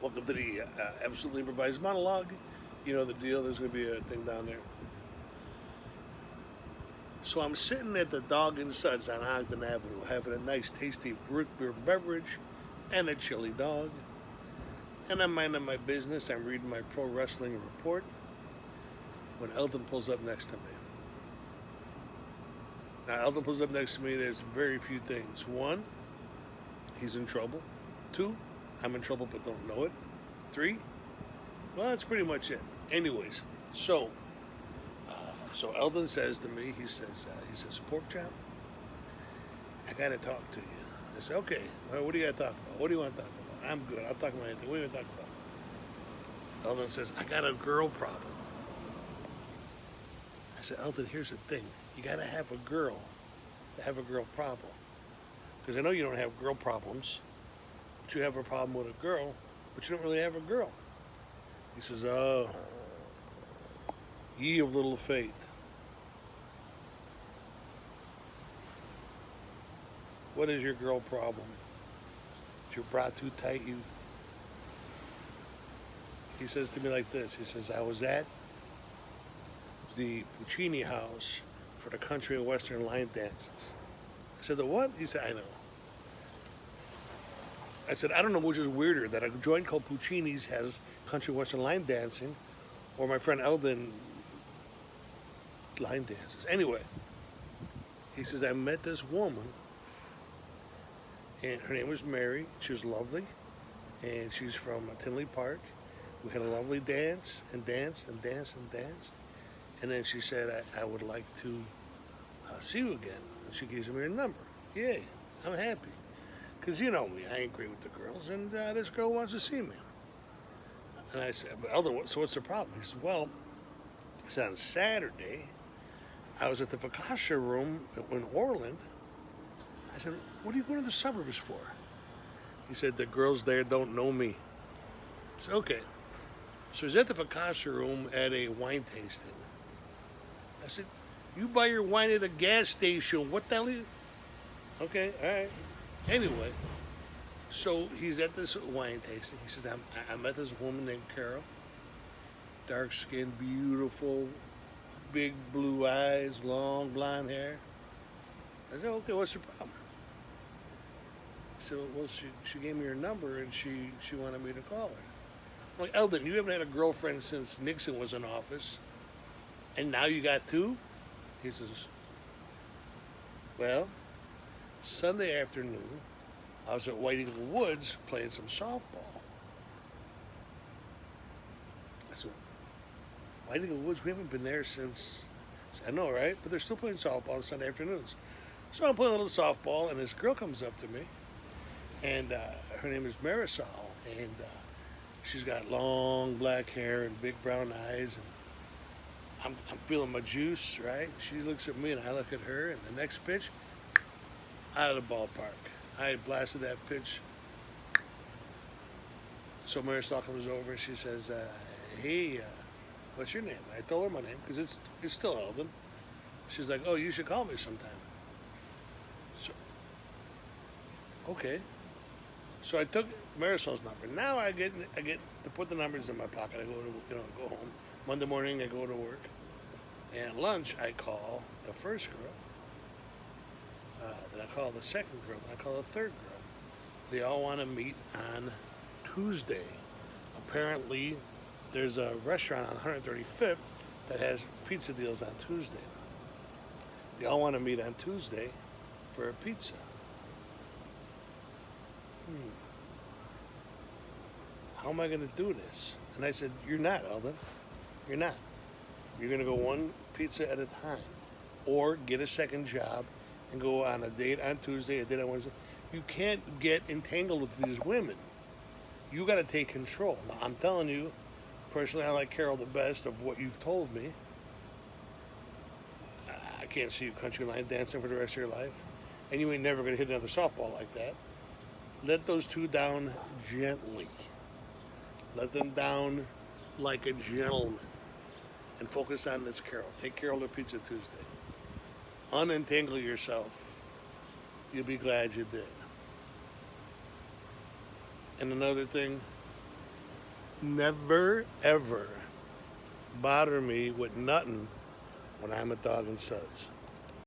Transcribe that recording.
Welcome to the absolutely improvised monologue. You know the deal. There's going to be a thing down there. So I'm sitting at the Dog and Suds on Ogden Avenue, having a nice, tasty root beer beverage and a chili dog. And I'm minding my business. I'm reading my pro wrestling report when Elden pulls up next to me. Now, Elden pulls up next to me. There's very few things. One, he's in trouble. Two, I'm in trouble but don't know it. Three, well, that's pretty much it. Anyways, so Elden says to me, he says, pork chop, I gotta talk to you. I said, okay, well, what do you gotta talk about? What do you want to talk about? I'm good. I'll talk about anything. What do you want to talk about? Elden says, I got a girl problem. I said, Elden, here's the thing. You gotta have a girl to have a girl problem. Because I know you don't have girl problems, but you have a problem with a girl, but you don't really have a girl. He says, oh, ye of little faith. What is your girl problem? Is your bra too tight? He says to me like this. He says, I was at the Puccini house for the country and western line dances. I said, the what? He said, I know. I said, I don't know which is weirder, that a joint called Puccini's has country western line dancing, or my friend Elden line dances. Anyway, he says, I met this woman, and her name was Mary. She was lovely, and she's from Tinley Park. We had a lovely dance, and danced, and danced, and danced. And then she said, I would like to see you again. And she gives me her number. Yay, I'm happy. Because you know me, I ain't great with the girls, and this girl wants to see me. And I said, but Elder, so what's the problem? He said, well, he said, on Saturday, I was at the Focaccia room in Orland. I said, what are you going to the suburbs for? He said, the girls there don't know me. I said, okay. So he's at the Focaccia room at a wine tasting. I said, you buy your wine at a gas station. What the hell are you? Okay, all right. Anyway, so he's at this wine tasting. He says, I met this woman named Carol. Dark skin, beautiful, big blue eyes, long blonde hair. I said, okay, what's the problem? He said, well, she gave me her number and she wanted me to call her. I'm like, Elden, you haven't had a girlfriend since Nixon was in office, and now you got two? He says, well, Sunday afternoon, I was at White Eagle Woods playing some softball. I said, White Eagle Woods, we haven't been there since, I know, right? But they're still playing softball on Sunday afternoons. So I'm playing a little softball, and this girl comes up to me, and her name is Marisol, and she's got long black hair and big brown eyes, and I'm feeling my juice, right? She looks at me, and I look at her, and the next pitch, out of the ballpark. I blasted that pitch. So Marisol comes over and she says, hey, what's your name? I told her my name because it's still Elden. She's like, oh, you should call me sometime. So, okay. So I took Marisol's number. Now I get to put the numbers in my pocket. I go home. Monday morning I go to work. And at lunch I call the first girl. Then I call the second girl, then I call the third girl. They all want to meet on Tuesday. Apparently, there's a restaurant on 135th that has pizza deals on Tuesday. They all want to meet on Tuesday for a pizza. How am I going to do this? And I said, you're not, Elden. You're not. You're going to go one pizza at a time. Or get a second job and go on a date on Tuesday, a date on Wednesday. You can't get entangled with these women. You got to take control. Now, I'm telling you, personally, I like Carol the best of what you've told me. I can't see you country line dancing for the rest of your life. And you ain't never going to hit another softball like that. Let those two down gently. Let them down like a gentleman. And focus on this Carol. Take Carol to Pizza Tuesday. Unentangle yourself. You'll be glad you did. And another thing, never ever bother me with nothing when I'm a dog and suds.